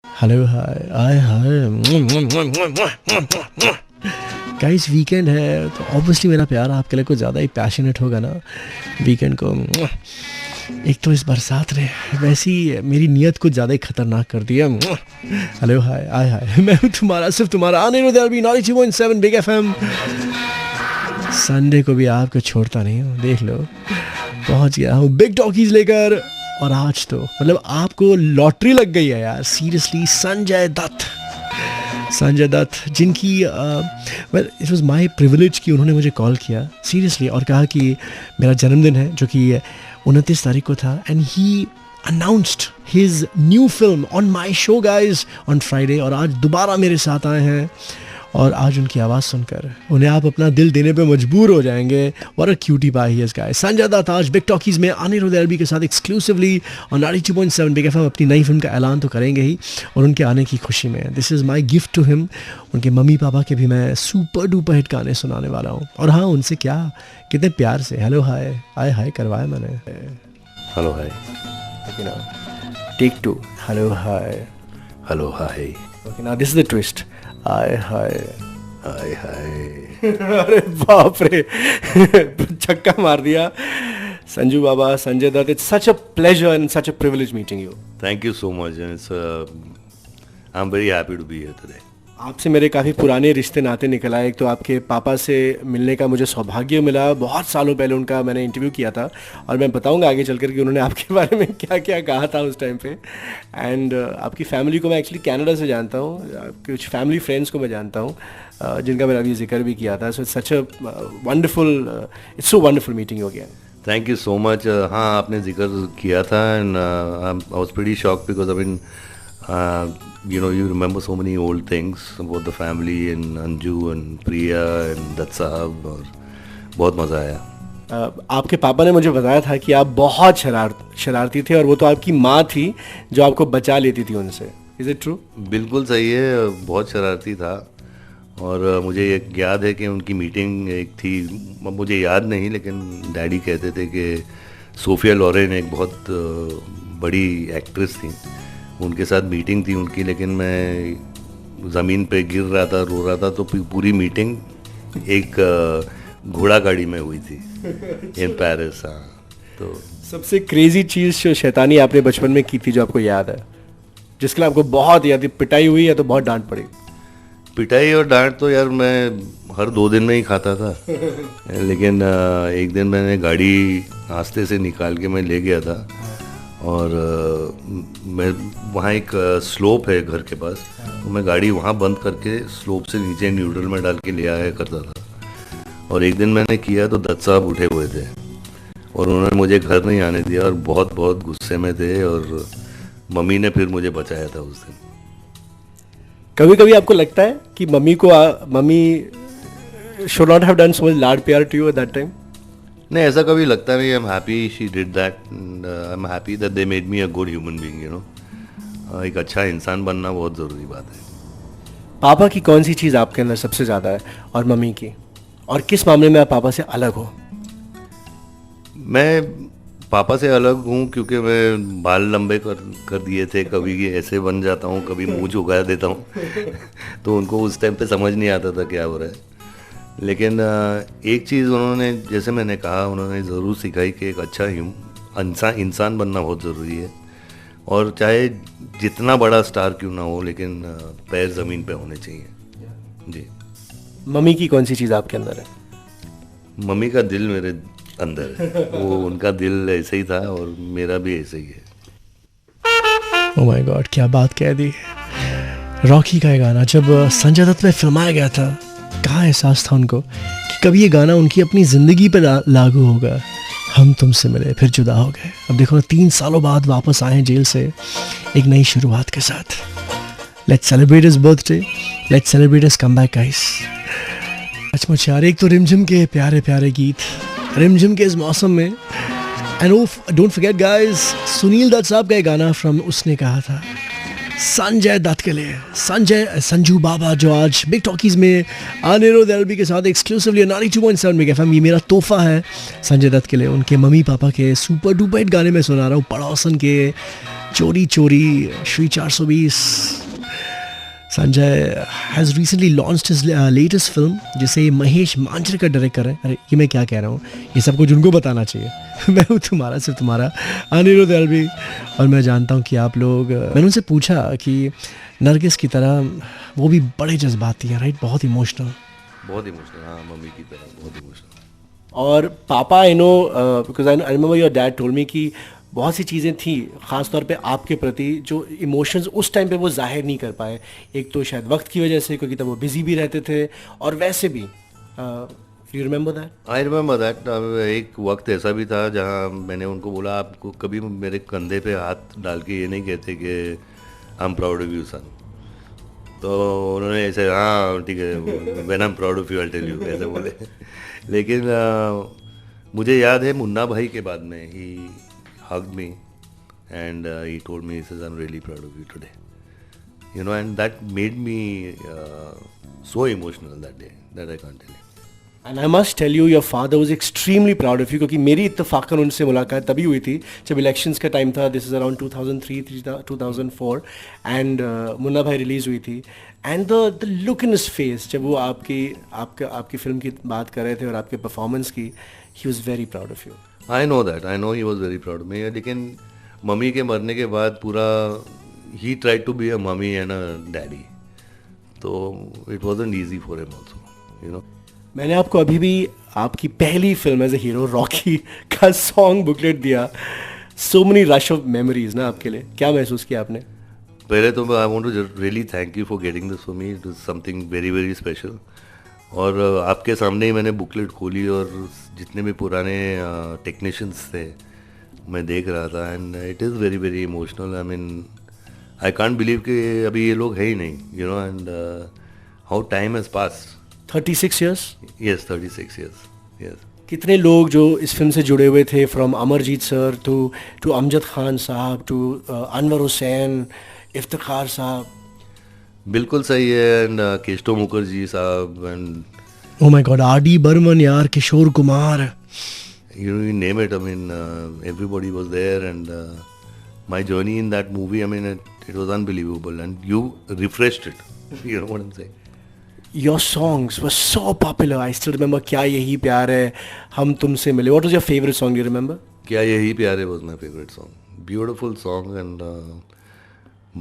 Hello hi आय hi guys, weekend है तो obviously मेरा प्यार आपके लिए कुछ ज़्यादा ही पैशनेट होगा ना वीकेंड को। एक तो इस बरसात ने वैसी मेरी नीयत कुछ ज़्यादा ही खतरनाक कर दिया। हेलो हाय आय हाय, मैं हूँ तुम्हारा सिर्फ तुम्हारा Anirudh LB 92.7 big FM। Sunday को भी आपको छोड़ता नहीं हूँ, देख लो पहुँच गया हूँ बिग टॉकीज लेकर। और आज तो मतलब आपको लॉटरी लग गई है यार, सीरियसली। संजय दत्त जिनकी well it was my privilege कि उन्होंने मुझे कॉल किया सीरियसली और कहा कि मेरा जन्मदिन है जो कि 29 तारीख को था, and he announced his new film on my show guys on Friday. और आज दोबारा मेरे साथ आए हैं और आज उनकी आवाज़ सुनकर उन्हें आप अपना दिल देने पे मजबूर हो जाएंगे। What a cutie pie he is guys. Sanjay Dutt आज बिग टॉकीज में अनिरुद्ध LB के साथ एक्सक्लूसिवली ऑन 92.7 बिग FM अपनी नई फिल्म का ऐलान तो करेंगे ही, और उनके आने की खुशी में this is my gift to him. उनके मम्मी पापा के भी मैं सुपर डुपर हिट गाने सुनाने वाला हूँ। और हाँ, उनसे क्या कितने प्यार से हेलो हाय आय हाय करवाया मैंने। Hello hi, take 2 hello hi hello hi. Okay now this is the twist. आय हाय हाय हाय। अरे बाप रे छक्का मार दिया Sanju Baba, Sanjay Dutt. It's such a pleasure and such a privilege meeting you. Thank you so much and it's I am very happy to be here today. आपसे मेरे काफ़ी पुराने रिश्ते नाते निकल आए। एक तो आपके पापा से मिलने का मुझे सौभाग्य मिला, बहुत सालों पहले उनका मैंने इंटरव्यू किया था, और मैं बताऊंगा आगे चलकर कि उन्होंने आपके बारे में क्या क्या कहा था उस टाइम पे। एंड आपकी फैमिली को मैं एक्चुअली कनाडा से जानता हूँ, कुछ फैमिली फ्रेंड्स को मैं जानता हूँ जिनका मैंने अभी जिक्र भी किया था। So it's such a wonderful, it's so wonderful meeting हो गया। Thank you so much. हाँ, आपने जिक्र किया था and I was pretty shocked because I mean you know, you remember so many old things about the family and Anju and Priya and Dutt साहब, और बहुत मज़ा आया। आपके पापा ने मुझे बताया था कि आप बहुत शरारती थे, और वो तो आपकी माँ थी जो आपको बचा लेती थी उनसे। Is it true? बिल्कुल सही है, बहुत शरारती था। और मुझे एक याद है कि उनकी मीटिंग एक थी, मुझे याद नहीं, लेकिन डैडी कहते थे कि सोफिया लोरेन एक बहुत बड़ी एक्ट्रेस थी, उनके साथ मीटिंग थी उनकी, लेकिन मैं ज़मीन पे गिर रहा था, रो रहा था, तो पूरी मीटिंग एक घोड़ा गाड़ी में हुई थी इन पेरिस। हाँ, तो सबसे क्रेजी चीज़ जो शैतानी आपने बचपन में की थी जो आपको याद है, जिसके लिए आपको बहुत याद, पिटाई हुई या तो बहुत डांट पड़ी? पिटाई और डांट तो यार मैं हर 2 दिन में ही खाता था लेकिन एक दिन मैंने गाड़ी रास्ते से निकाल के मैं ले गया था, और मैं वहाँ एक स्लोप है घर के पास, तो मैं गाड़ी वहाँ बंद करके स्लोप से नीचे न्यूट्रल में डाल के ले आया करता था। और एक दिन मैंने किया तो दत्त साहब उठे हुए थे और उन्होंने मुझे घर नहीं आने दिया, और बहुत बहुत गुस्से में थे, और मम्मी ने फिर मुझे बचाया था उस दिन। कभी कभी आपको लगता है कि mummy should not have done so much लाड प्यार to you at that time? नहीं, ऐसा कभी लगता नहीं। I am happy she did that, I am happy that they made me a good human being, you know. एक अच्छा इंसान बनना बहुत ज़रूरी बात है। पापा की कौन सी चीज़ आपके अंदर सबसे ज़्यादा है और मम्मी की, और किस मामले में आप पापा से अलग हो? मैं पापा से अलग हूँ क्योंकि मैं बाल लंबे कर दिए थे, कभी ऐसे बन जाता हूँ, कभी मुँह झुका देता हूँ तो उनको उस टाइम पे समझ नहीं आता था क्या हो रहा है। लेकिन एक चीज़ उन्होंने, जैसे मैंने कहा, उन्होंने ज़रूर सिखाई कि एक अच्छा इंसान बनना बहुत ज़रूरी है, और चाहे जितना बड़ा स्टार क्यों ना हो, लेकिन पैर ज़मीन पे होने चाहिए। जी। मम्मी की कौन सी चीज़ आपके अंदर है? मम्मी का दिल मेरे अंदर है, वो उनका दिल ऐसे ही था और मेरा भी ऐसे ही है। ओह माय गॉड, क्या बात कह दी। रॉकी का ये गाना जब संजय दत्त में फिल्माया गया था, कहाँ एहसास था उनको कि कभी ये गाना उनकी अपनी ज़िंदगी पर लागू होगा। हम तुमसे मिले फिर जुदा हो गए, अब देखो 3 सालों बाद वापस आए हैं जेल से एक नई शुरुआत के साथ। Let's celebrate his birthday, let's celebrate his comeback guys. सचमुच यार, एक तो रिमझिम के प्यारे प्यारे गीत, रिमझिम के इस मौसम में। And don't forget guys, Sunil Dutt साहब का गाना फ्रॉम उसने कहा था संजय दत्त के लिए, संजू बाबा जो आज बिग टॉकीज में अनिरुद्ध LB के साथ एक्सक्लूसिवली 92.7 बिग FM। ये मेरा तोहफा है संजय दत्त के लिए, उनके मम्मी पापा के सुपर डुपर हिट गाने में सुना रहा हूँ, पड़ोसन के चोरी चोरी, Shri 420। Sanjay has recently launched his latest film जिसे महेश मांजरेकर डायरेक्ट कर रहे हैं. अरे ये मैं क्या कह रहा हूँ, ये सब कुछ उनको बताना चाहिए. मैं हूँ तुम्हारा सिर्फ तुम्हारा अनिरुद्ध एलवी, और मैं जानता हूँ कि आप लोग, मैंने उनसे पूछा कि नरगिस की तरह वो भी बड़े जज्बाती हैं, राइट, बहुत इमोशनल. हाँ, मम्मी की तरह बहुत इमोशनल. और पापा, I know because I remember your dad told me कि बहुत सी चीज़ें थी ख़ास तौर पे आपके प्रति जो इमोशंस उस टाइम पे वो जाहिर नहीं कर पाए. एक तो शायद वक्त की वजह से, क्योंकि तब वो बिजी भी रहते थे, और वैसे भी you remember that? I remember that. एक वक्त ऐसा भी था जहाँ मैंने उनको बोला, आपको कभी मेरे कंधे पे हाथ डाल के ये नहीं कहते कि I am proud of you son. तो उन्होंने ऐसे, हाँ ठीक है, when I am proud of you I tell you, ऐसे बोले. लेकिन मुझे याद है मुन्ना भाई के बाद में ही hugged me and he told me, he says, I'm really proud of you today. You know, and that made me so emotional that day that I can't tell you. And I must tell you, your father was extremely proud of you, क्योंकि मेरी इत्तेफाकन उनसे मुलाकात तभी हुई थी जब elections का time था. This is around 2003-2004 and Munna भाई रिलीज़ हुई थी. And the look in his face जब वो आपकी फिल्म की बात कर रहे थे और आपके परफॉर्मेंस की, he was very proud of you. I know that. I know he was very proud of me. लेकिन मम्मी के मरने के बाद पूरा he tried to be a mummy and a daddy. तो it wasn't easy for him also, you know. मैंने आपको अभी भी आपकी पहली film as a hero Rocky का सॉन्ग बुकलेट दिया. So many rush of memories ना आपके लिए. क्या महसूस किया आपने? पहले तो I want to really thank you for getting this for me. It is something very very special. और आपके सामने ही मैंने बुकलेट खोली और जितने भी पुराने टेक्नीशियंस थे मैं देख रहा था, and it is very very emotional. I mean I can't believe कि अभी ये लोग है ही नहीं, you know, and how time has passed. 36 years? Yes, 36 years. Yes. कितने लोग जो इस फिल्म से जुड़े हुए थे, from Amarjeet sir to Amjad Khan साहब टू अनवर हुसैन, इफ्तिखार साहब. बिल्कुल सही है. एंड केशव मुखर्जी साहब and oh my god, R D. Burman यार, Kishore Kumar, you name it. I mean, everybody was there, and my journey in that movie, I mean, it was unbelievable, and you refreshed it. You know what I'm saying? Your songs were so popular. I still remember क्या यही प्यार है, हम तुमसे मिले. What was your favorite song? Do you remember? क्या यही प्यार है was my favorite song. Beautiful song, and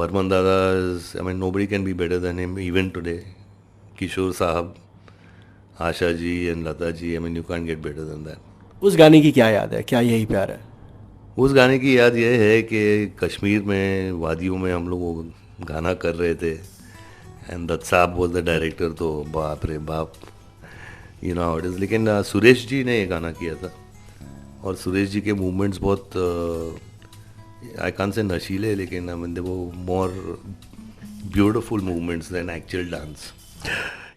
Barman Dada is, I mean, nobody can be better than him even today. Kishore Sahab, Asha ji and Lata ji, I mean, you can't get better than that. उस गाने की क्या याद है, क्या यही प्यार है? उस गाने की याद ये है कि कश्मीर में वादियों में हम लोग वो गाना कर रहे थे, एंड दत्त साहब वाज द डायरेक्टर. तो बाप रे बाप, you know how it is. लेकिन सुरेश जी ने ये गाना किया था, और सुरेश जी के मूवमेंट्स बहुत आई कांट से नशीले, लेकिन आई मीन दे वो more beautiful movements than actual dance.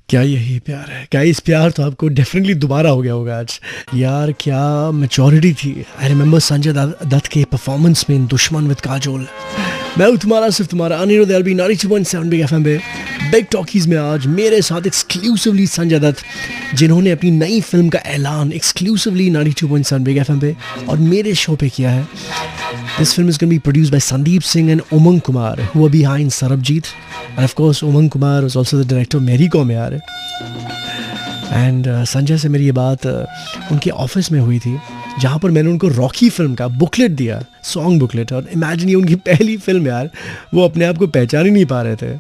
क्या यही प्यार है. क्या इस प्यार तो आपको डेफिनेटली दोबारा हो गया होगा आज. यार क्या मैच्योरिटी थी. आई रिमेंबर संजय दत्त के परफॉर्मेंस में इन दुश्मन विद काजोल. मैं हूँ तुम्हारा सिर्फ तुम्हारा अनिरुद्ध एलवी 92.7 बिग एफएम पे. बिग टॉकीज में आज मेरे साथ एक्सक्लूसिवली संजय दत्त, जिन्होंने अपनी नई फिल्म का ऐलान एक्सक्लूसिवली 92.7 बिग एफएम पे और मेरे शो पे किया है. This film is going to be produced by Sandeep Singh and Umang Kumar, who are behind Sarabjit. And of course, Umang Kumar was also the director of Meri Kom Yaar. And Sanjay से मेरी ये बात उनके office में हुई थी, जहाँ पर मैंने उनको रॉकी फिल्म का बुकलेट दिया, सॉन्ग बुकलेट. और इमेजिन, ये उनकी पहली फिल्म यार, वो अपने आप को पहचान ही नहीं पा रहे थे.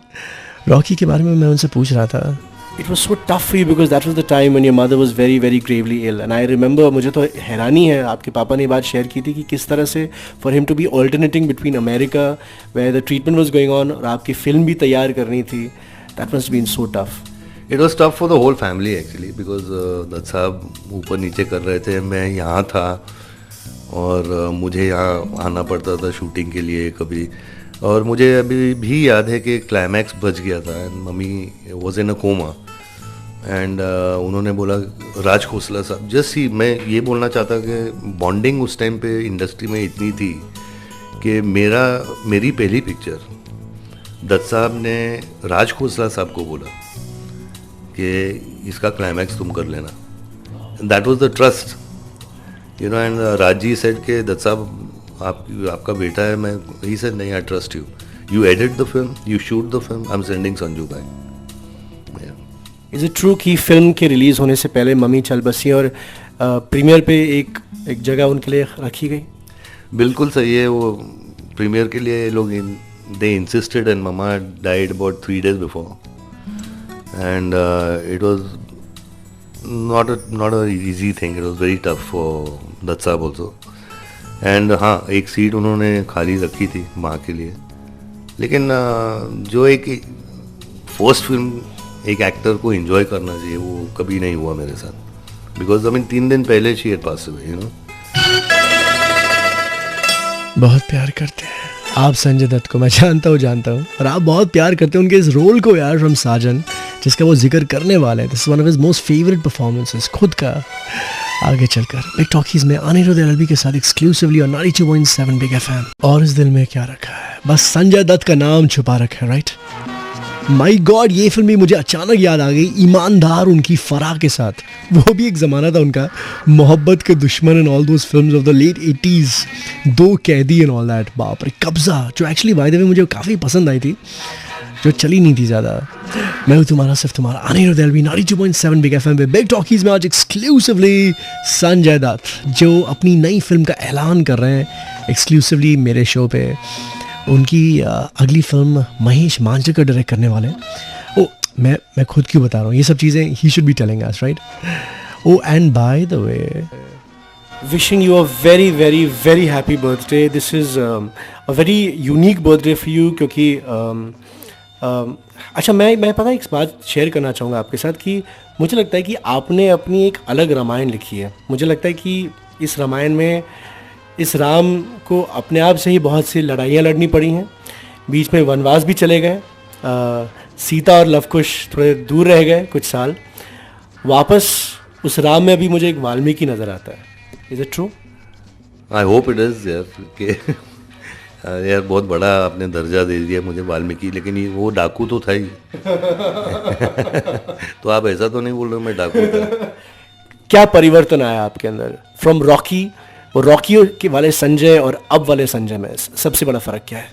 रॉकी के बारे में मैं उनसे पूछ रहा था. It was so tough for you because that was the time when your mother was very very gravely ill. And I remember, मुझे तो हैरानी है, आपके पापा ने बात शेयर की थी कि किस तरह से for him to be alternating between America where the treatment was going on और आपकी फिल्म भी तैयार करनी थी. That must have been so tough. It was tough for the whole family actually because Dutt साहब ऊपर नीचे कर रहे थे, मैं यहाँ था और मुझे यहाँ आना पड़ता था शूटिंग के लिए कभी. और मुझे अभी भी याद है कि क्लाइमैक्स बच गया था and mummy was in a coma. And उन्होंने बोला, राज खोसला साहब, जस्ट ही मैं ये बोलना चाहता कि बॉन्डिंग उस टाइम पे इंडस्ट्री में इतनी थी कि मेरी पहली पिक्चर दत्त साहब ने राज खोसला साहब को बोला कि इसका क्लाइमैक्स तुम कर लेना. That was the trust, you know. And Raj ji said के दत्त साहब आपका बेटा है. मैं ही सेड नहीं, I trust you. you edit the film, you shoot the film, I'm sending Sanju back. Is it true कि फिल्म के रिलीज होने से पहले मम्मी चल बसी और प्रीमियर पे एक जगह उनके लिए रखी गई? बिल्कुल सही है. वो प्रीमियर के लिए लोग they insisted and mama died about 3 days before and it was not a easy thing. It was very tough for Dutt साहब also. एंड हाँ, एक सीट उन्होंने खाली रखी थी माँ के लिए. लेकिन जो एक फर्स्ट फिल्म एक एक्टर को एंजॉय करना चाहिए, वो कभी नहीं हुआ मेरे साथ. बिकॉज 3 दिन पहले she had pass away, you know. बहुत प्यार करते हैं आप संजय दत्त को, मैं जानता हूँ. और आप बहुत प्यार करते हैं उनके इस रोल को यार, फ्रॉम साजन, जिसका वो जिक्र करने वाले हैं. This is one of his most favourite performances खुद का. आगे चलकर बिग टॉकीज में अनिरुद्ध एलएलबी के साथ एक्सक्लूसिवली ऑन 92.7 बिग एफएम. और इस दिल में क्या रखा है, बस संजय दत्त का नाम छुपा रखा है, राइट? माई गॉड, ये फिल्म भी मुझे अचानक याद आ गई. ईमानदार उनकी फराह के साथ, वो भी एक ज़माना था उनका. Mohabbat ke Dushman and all those films of the late 80s, Do कैदी एंड ऑल दैट. बाप रे, कब्जा, जो एक्चुअली बाय द वे मुझे काफ़ी पसंद आई थी, जो चली नहीं थी ज़्यादा. मैं हूँ तुम्हारा सिर्फ तुम्हारा अनिरुद्ध एलएलबी 92.7 बिग एफएम पे. बिग टॉकीज में आज एक्सक्लूसिवली संजय दत्त, जो अपनी नई फिल्म का ऐलान कर रहे हैं एक्सक्लूसिवली मेरे शो पे. उनकी अगली फिल्म महेश मांजरेकर डायरेक्ट करने वाले हैं. ओ, मैं खुद क्यों बता रहा हूँ ये सब चीज़ें, he should be telling us, right? Oh, and by the way, wishing you a very very very happy birthday. This is a very unique birthday for you, क्योंकि अच्छा, मैं पता एक बात शेयर करना चाहूँगा आपके साथ कि मुझे लगता है कि आपने अपनी एक अलग रामायण लिखी है. मुझे लगता है कि इस रामायण में इस राम को अपने आप से ही बहुत सी लड़ाइयाँ लड़नी पड़ी हैं, बीच में वनवास भी चले गए, सीता और लवकुश थोड़े दूर रह गए कुछ साल, वापस उस राम में अभी मुझे एक वाल्मीकि नज़र आता है. Is it true? I hope it is यार, कि यार बहुत बड़ा आपने दर्जा दे दिया मुझे वाल्मीकि, लेकिन ये वो डाकू तो था ही. तो आप ऐसा तो नहीं बोल रहे हो मैं डाकू था? क्या परिवर्तन आया आपके अंदर फ्रॉम रॉकी, और रॉकी के वाले संजय और अब वाले संजय में सबसे बड़ा फ़र्क क्या है?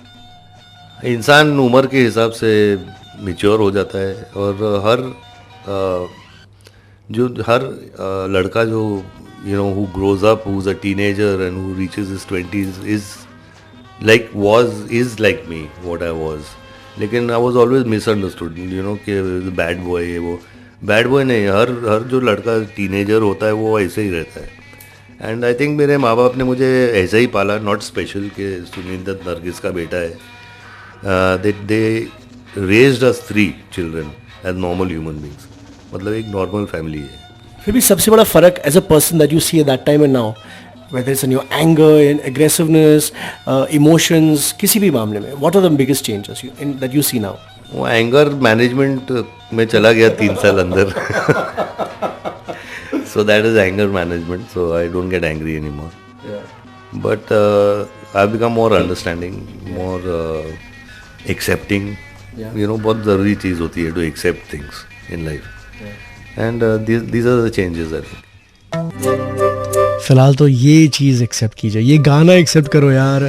इंसान उम्र के हिसाब से मैच्योर हो जाता है, और हर लड़का जो you know who grows up, who is a teenager and who reaches his 20s is like me, what I was. लेकिन I was always misunderstood, you know, कि बैड बॉय है वो. बैड बॉय नहीं, हर जो लड़का टीनेजर होता है वो ऐसे ही रहता है. एंड आई थिंक मेरे माँ बाप ने मुझे ऐसा ही पाला, नॉट स्पेशल कि सुनील दत्त नरगिस का बेटा है. They raised us 3 children as normal human beings. मतलब एक नॉर्मल फैमिली है. फिर भी सबसे बड़ा फ़र्क as a person that you see at that time and now, whether it's in your anger, in aggressiveness, emotions, किसी भी मामले में, what are the biggest changes that you see now? वो एंगर मैनेजमेंट में चला गया 3 साल अंदर. So that is anger management. So I don't get angry anymore. Yeah. But I've become more understanding, more accepting. Yeah. You know, बहुत ज़रूरी चीज़ होती है to accept things in life. Yeah. And these are the changes I think. फिलहाल तो ये चीज़ accept कीजिए, ये गाना एक्सेप्ट करो यार.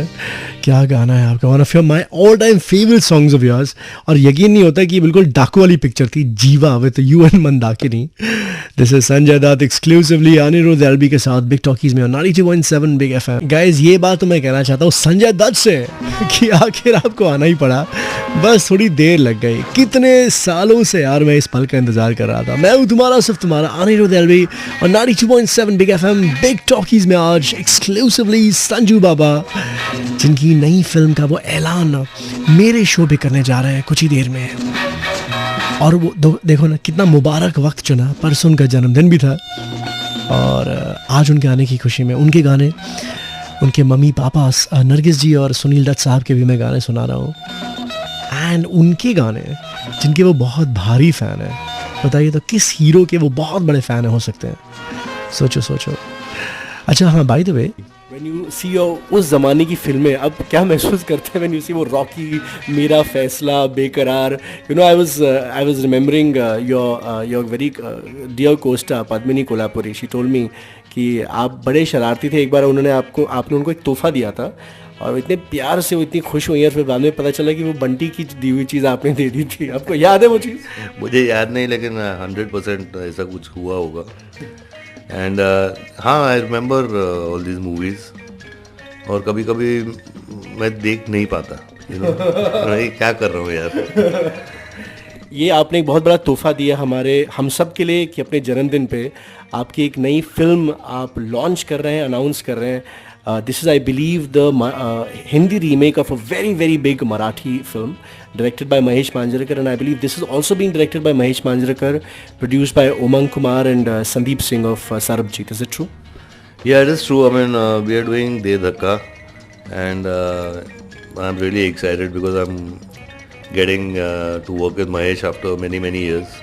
क्या गाना है आपका, one of your my all time favourite songs of yours. और यकीन नहीं होता कि बिल्कुल डाकू वाली पिक्चर थी, Jeeva with you and Mandakini. This is Sanjay Dutt exclusively Anirudh LLB के साथ बिग टॉकीज में 92.7 बिग एफएम. गाइस, ये बात तो मैं कहना चाहता हूँ संजय दत्त से कि आखिर आपको आना ही पड़ा, बस थोड़ी देर लग गई. कितने सालों से यार मैं इस पल का इंतजार कर रहा था. मैं हूँ तुम्हारा सिर्फ तुम्हारा अनिरुद्ध एलएलबी और 92.7 बिग एफएम. बिग टॉकीज में आज एक्सक्लूसिवली संजू बाबा, जिनकी नई फिल्म का वो ऐलान मेरे शो पे करने जा रहे हैं कुछ ही देर में. और वो देखो ना, कितना मुबारक वक्त चुना. परसों उनका जन्मदिन भी था, और आज उनके आने की खुशी में उनके गाने, उनके मम्मी पापा नरगिस जी और सुनील दत्त साहब के भी मैं गाने सुना रहा हूँ. एंड उनके गाने जिनके वो बहुत भारी फ़ैन है, बताइए तो किस हीरो के वो बहुत बड़े फ़ैन हो सकते हैं? सोचो. अच्छा हाँ, bye the way, When you see उस ज़माने की फिल्में, अब क्या महसूस करते हैं when you see वो रॉकी, मेरा फैसला, बेकरार? You know, I was remembering your very dear co-star Padmini Kolhapuri. She told me कि आप बड़े शरारती थे. एक बार आपने उनको एक तोहफा दिया था, और वो इतने प्यार से वो इतनी खुश हुई और फिर बाद में पता चला कि वो बंटी की दी हुई चीज़ आपने दे दी थी। आपको याद है वो चीज़? मुझे याद नहीं, लेकिन 100% ऐसा कुछ हुआ होगा। एंड हाँ, I remember all these movies. और कभी कभी मैं देख नहीं पाता, मैं क्या कर रहा हूँ यार। ये आपने एक बहुत बड़ा तोहफा दिया हम सब के लिए कि अपने जन्मदिन पे आपकी एक नई फिल्म आप लॉन्च कर रहे हैं, अनाउंस कर रहे हैं। This is I believe the Hindi remake of a very very big Marathi film directed by Mahesh Manjrekar, and I believe this is also being directed by Mahesh Manjrekar, produced by Umang Kumar and Sandeep Singh of Sarabjit. Is it true? Yeah, it is true. I mean, we are doing De Dhakka, and I'm really excited because I'm getting to work with Mahesh after many years.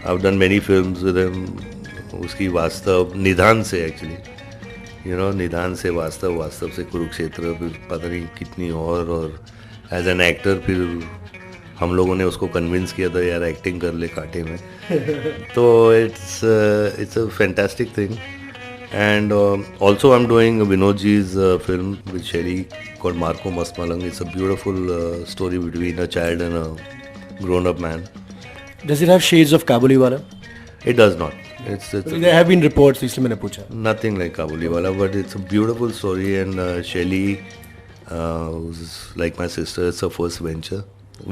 I've done many films with him. उसकी वास्तव निधान से actually, निधान से वास्तव से कुरुक्षेत्र, फिर पता नहीं कितनी और एज एन एक्टर फिर हम लोगों ने उसको कन्विंस किया था यार एक्टिंग कर ले कांटे में। तो it's a fantastic thing. And also I am doing Vinod ji's film with Shelly called Marco Mast Malang. It's a beautiful story between a child and a grown-up man. Does it have shades of Kabuliwala? It does not. There have been reports, इसलिए मैंने पूछा। Nothing like Kabuliwala, but it's a beautiful story, and Shelly, who's like my sister, it's her first venture,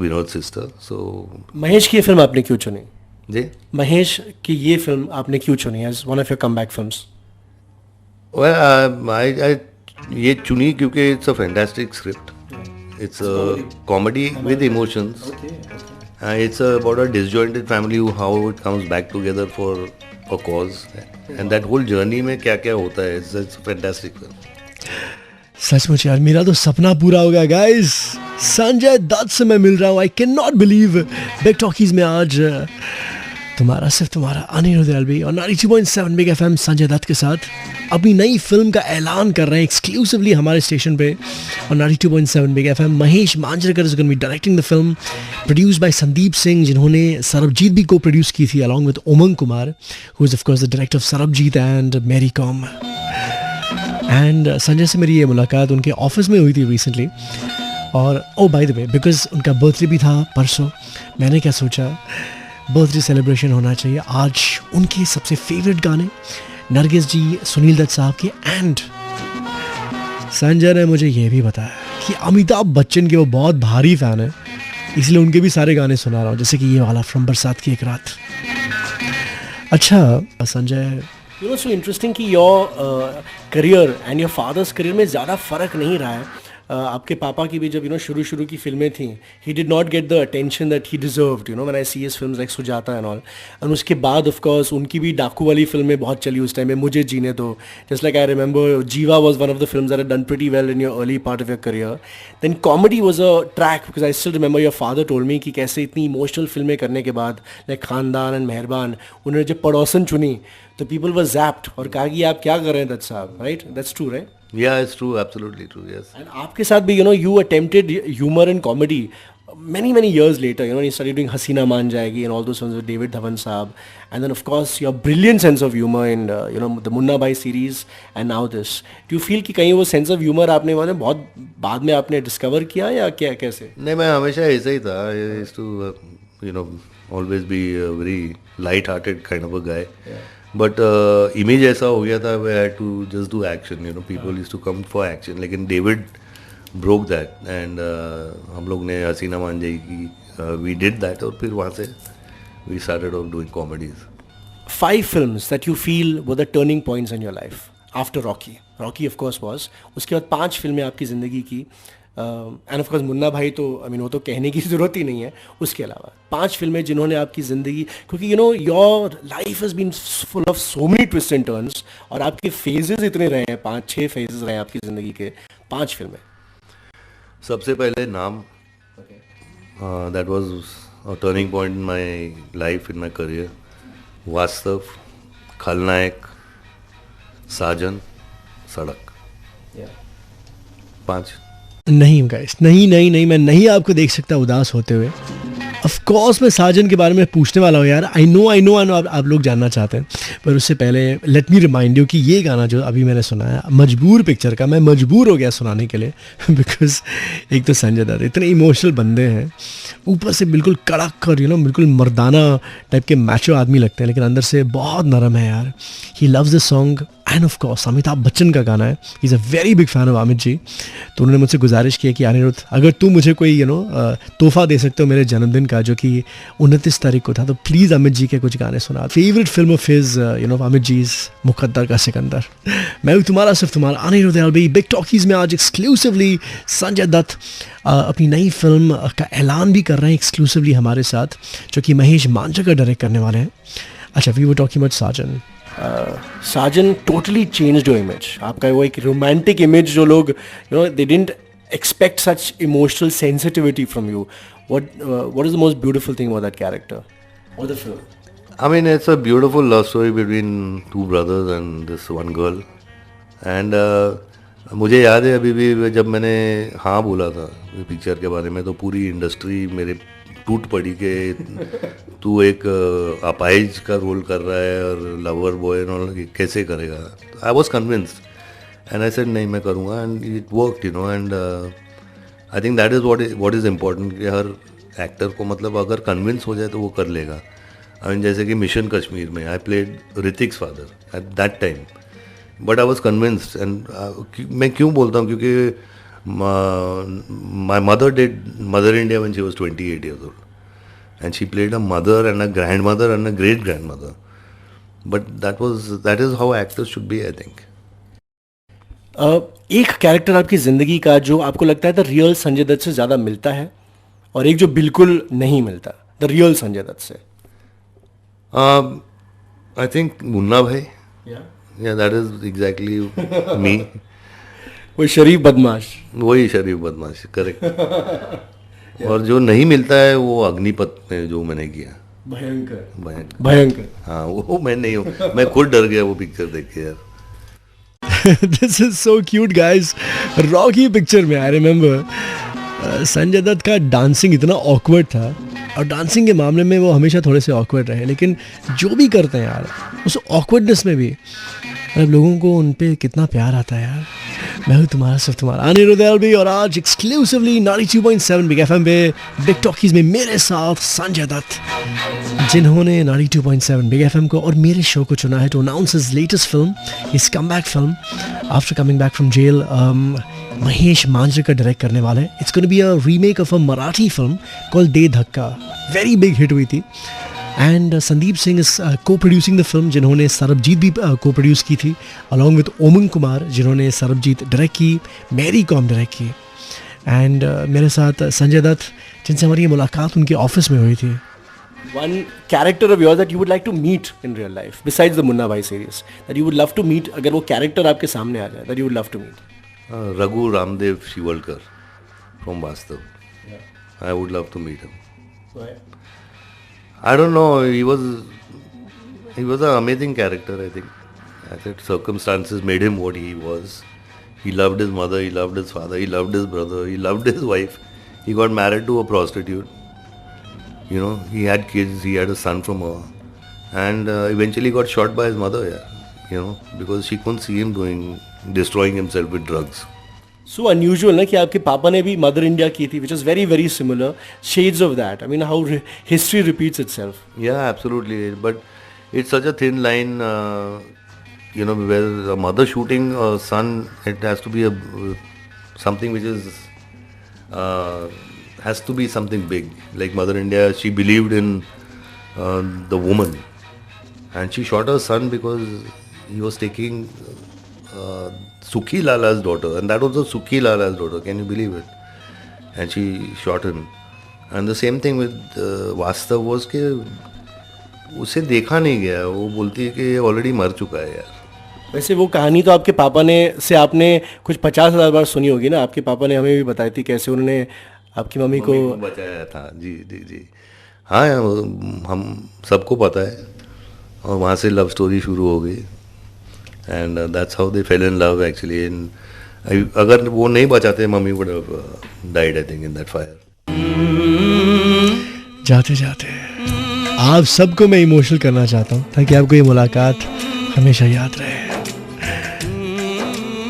Vinod's sister. So Mahesh की ये film आपने क्यों चुनी? जी, महेश की ये फिल्म आपने क्यों चुनी as one of your comeback films? well, I ये चुनी क्योंकि it's a fantastic script. It's a comedy with emotions. It's about a disjointed family, how it comes back together for a cause, and that whole journey में क्या क्या होता है. It's a fantastic film. सचमुच यार, मेरा तो सपना पूरा हो गया गाइस। संजय दत्त से मैं मिल रहा हूँ। I can not believe big talkies में आज तुम्हारा सिर्फ तुम्हारा अनिरुद्ध एलबी और 92.7 बिग एफएम संजय दत्त के साथ अपनी नई फिल्म का ऐलान कर रहे हैं एक्सक्लूसिवली हमारे स्टेशन पे। और 92.7 big FM, Mahesh Manjrekar is going to be directing the film, produced by Sandeep Singh, जिन्होंने सरबजीत भी को प्रोड्यूस की थी along with Umang Kumar, who is of course the director of Sarabjit and Mary Kom. एंड संजय से मेरी ये मुलाकात उनके ऑफिस में हुई थी रिसेंटली। और ओ बाय द वे, बिकॉज उनका बर्थडे भी था परसों, मैंने क्या सोचा बर्थडे सेलिब्रेशन होना चाहिए आज। उनके सबसे फेवरेट गाने नरगिस जी, सुनील दत्त साहब के, एंड संजय ने मुझे ये भी बताया कि अमिताभ बच्चन के वो बहुत भारी फ़ैन है, इसलिए उनके भी सारे गाने सुना रहा हूँ, जैसे कि ये वाला फ्रॉम बरसात की एक रात। अच्छा Sanjay, You know, so interesting कि your career and your father's career में ज़्यादा फ़र्क नहीं रहा है। आपके पापा की भी जब शुरू की फिल्में थी, he did not get the attention that he deserved, when I see his films like Sujata and all. और उसके बाद of course उनकी भी डाकू वाली फिल्में बहुत चली उस टाइम में, मुझे जीने दो, just like I remember Jiva was one of the films that had done pretty well in your early part of your career. Then comedy was a track, because I still remember your father told me कि कैसे इतनी emotional फिल्में करने के बाद like खानदान and मेहरबान, उन्होंने जब पड़ोसन चुनी तो people were zapped और कहा कि आप क्या कर रहे हैं दत्त साहब, right? That's true, right? Yeah, it's true, absolutely true, yes. And आपके साथ भी you attempted humor and comedy many years later, you started doing Hasina Maan Jayegi and all those films with David Dhawan Saab, and then of course your brilliant sense of humor in the Munna Bhai series and now this. Do you feel कि कहीं वो sense of humor आपने बहुत बाद में आपने discover किया या क्या कैसे? नहीं, मैं हमेशा ऐसा ही था. I used to always be a very light-hearted kind of a guy. Yeah. But image ऐसा हो गया था, I had to just do action. People used to come for action. लेकिन David broke that, and हम लोग ने हसीना मान जाएगी, we did that, और फिर वहाँ से we started off doing comedies. 5 films that you feel were the turning points in your life after Rocky. Rocky of course was. उसके बाद 5 फिल्में आपकी ज़िंदगी की, एंड ऑफ कोर्स मुन्ना भाई तो वो तो कहने की ज़रूरत ही नहीं है। उसके अलावा 5 फिल्में जिन्होंने आपकी ज़िंदगी, क्योंकि your life has been full of so many twist and turns, और आपके फेजेस इतने रहे हैं, 5-6 फेजेस रहे हैं आपकी ज़िंदगी के। 5 फिल्में। सबसे पहले नाम, that was a turning point in my life, in my career. वास्तव, खलनायक, साजन, सड़क। 5। नहीं गाइस, नहीं, मैं नहीं आपको देख सकता उदास होते हुए। ऑफ कोर्स मैं साजन के बारे में पूछने वाला हूँ यार। आई नो आप लोग जानना चाहते हैं, पर उससे पहले लेट मी रिमाइंड यू कि ये गाना जो अभी मैंने सुना है मजबूर पिक्चर का, मैं मजबूर हो गया सुनाने के लिए बिकॉज एक तो संजय दत्त इतने इमोशनल बंदे हैं, ऊपर से बिल्कुल कड़क और बिल्कुल मर्दाना टाइप के मैचो आदमी लगते हैं, लेकिन अंदर से बहुत नरम है यार। He loves this song and of course Amitabh Bachchan का गाना है, he is a very big fan of Amit ji. तो उन्होंने मुझसे गुजारिश की है कि अनिरुद्ध अगर तू मुझे कोई तोहफा दे सकते हो मेरे जन्मदिन का जो कि 29 तारीख को था, तो प्लीज़ अमित जी के कुछ गाने सुना। Favourite film of his Amit ji Muqaddar ka Sikandar. मैं हूँ तुम्हारा सिर्फ तुम्हारा अनिरुद्ध एलबी। बिग टॉकीज़ में आज एक्सक्लूसिवली संजय दत्त अपनी नई फिल्म का ऐलान भी कर रहे हैं एक्सक्लूसिवली हमारे साथ, जो कि महेश मांजरेकर डायरेक्ट करने वाले हैं। अच्छा, we were talking about Saajan. Saajan totally changed your image. आपका वो एक रोमांटिक इमेज जो लोग they didn't expect such emotional sensitivity from you. What is the most beautiful thing about that character or the film? I mean, it's a beautiful love story between two brothers and this one girl. And मुझे याद है अभी भी जब मैंने हाँ बोला था पिक्चर के बारे में, तो पूरी इंडस्ट्री मेरे टूट पड़ी कि तू एक अपाइज का रोल कर रहा है और लवर बॉय कैसे करेगा। I was convinced and I said नहीं मैं करूँगा, and it worked, and I think that is what is important कि हर एक्टर को मतलब अगर कन्विंस हो जाए तो वो कर लेगा। I mean, जैसे कि मिशन कश्मीर में I played Hrithik's father eight that time, but I was convinced. And मैं क्यों बोलता हूँ, क्योंकि my mother did mother India when she was 28 years old and she played a mother and a grandmother and a great grandmother, but that is how actors should be, I think. एक character आपकी ज़िंदगी का जो आपको लगता है the real Sanjay Dutt से ज़्यादा मिलता है, और एक जो बिल्कुल नहीं मिलता द रियल संजय दत्त से। आई थिंक मुन्ना भाई, या दैट इज एग्जैक्टली मी। वही शरीफ बदमाश, करेक्ट। और जो नहीं मिलता है वो अग्निपथ में जो मैंने किया, भयंकर। हाँ, वो मैं नहीं हूँ, मैं खुद डर गया वो पिक्चर देख के यार। This is so cute guys. Rocky picture में आई रिमेंबर संजय दत्त का डांसिंग इतना ऑकवर्ड था, और डांसिंग के मामले में वो हमेशा थोड़े से ऑकवर्ड रहे, लेकिन जो भी करते हैं यार उस ऑकवर्डनेस में भी मतलब लोगों को उन पे कितना प्यार आता है यार। मैं हूँ तुम्हारा सिर्फ तुम्हारा अनिरुद्ध एलबी, और आज एक्सक्लूसिवली 92.7 बिग एफएम पे बिग टॉकीज में मेरे साथ संजय दत्त, जिन्होंने 92.7 बिग एफएम को और मेरे शो को चुना है to announce his latest film, his comeback film after coming back from jail. Mahesh Manjrekar direct करने वाले हैं। It's gonna be a remake of a Marathi film called De Dhakka, very big hit हुई थी। एंड संदीप सिंह इज को प्रोड्यूसिंग द फिल्म, जिन्होंने सरबजीत भी को produce की थी, अलॉन्ग विद उमंग कुमार जिन्होंने सरबजीत डायरेक्ट की, मैरी कॉम डायरेक्ट की। एंड मेरे साथ संजय दत्त, जिनसे हमारी ये मुलाकात उनके ऑफिस में हुई थी। One character of yours that you would like to meet in real life besides the Munna Bhai series, that you would love to meet, अगर वो character आपके सामने आ जाए, that you would love to meet? Raghu Ramdev Shivalkar from Vastav. I would love to meet him. Why? I don't know. He was an amazing character. I think. I said circumstances made him what he was. He loved his mother. He loved his father. He loved his brother. He loved his wife. He got married to a prostitute. He had kids. He had a son from her, and eventually got shot by his mother. Yeah, because she couldn't see him destroying himself with drugs. So unusual ना कि आपके पापा ने भी mother India की थी, which is very very similar shades of that. I mean, how history repeats itself. Yeah, absolutely. But it's such a thin line, where a mother shooting a son, it has to be something which is has to be something big. Like Mother India, she believed in the woman, and she shot her son because he was taking Sukhi Lala's daughter, and that was Sukhi Lala's daughter. Can you believe it? And she shot him. And the same thing with Vastav was कि उसे देखा नहीं गया, वो बोलती है कि already मर चुका है यार। वैसे वो कहानी तो आपके पापा ने से आपने कुछ 50,000 बार सुनी होगी ना। आपके पापा ने हमें भी बताई थी कैसे उन्होंने आपकी मम्मी को बचाया था। जी जी जी, हाँ, हम सबको पता है। और वहाँ से लव स्टोरी शुरू हो गई, and that's how they fail in love actually. अगर वो नहीं बचाते, mummy would have died I think in that fire. जाते जाते आप सबको मैं इमोशनल करना चाहता हूँ ताकि आपको ये मुलाकात हमेशा याद रहे।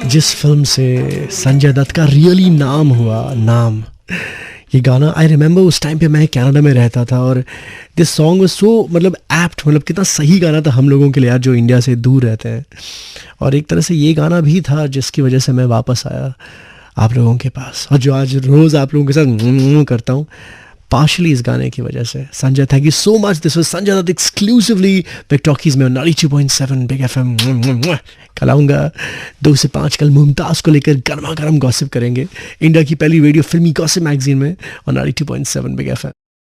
जिस फिल्म से संजय दत्त का रियली नाम हुआ, नाम, ये गाना आई रिमेंबर उस टाइम पे मैं कनाडा में रहता था और दिस सॉन्ग वाज सो मतलब एप्ट, मतलब कितना सही गाना था हम लोगों के लिए यार जो इंडिया से दूर रहते हैं। और एक तरह से ये गाना भी था जिसकी वजह से मैं वापस आया आप लोगों के पास, और जो आज रोज़ आप लोगों के साथ करता हूँ पार्शली इस गाने की वजह से। Sanjay, thank you so much. This was Sanjay Dutt exclusively big talkies में 92.7 बिग एफएम। कल आऊँगा 2 से 5, कल मुमताज़ को लेकर गर्मा गर्म गॉसिप करेंगे इंडिया की पहली रेडियो फिल्मी गॉसिप मैगजीन में और 92.7 बिग एफएम।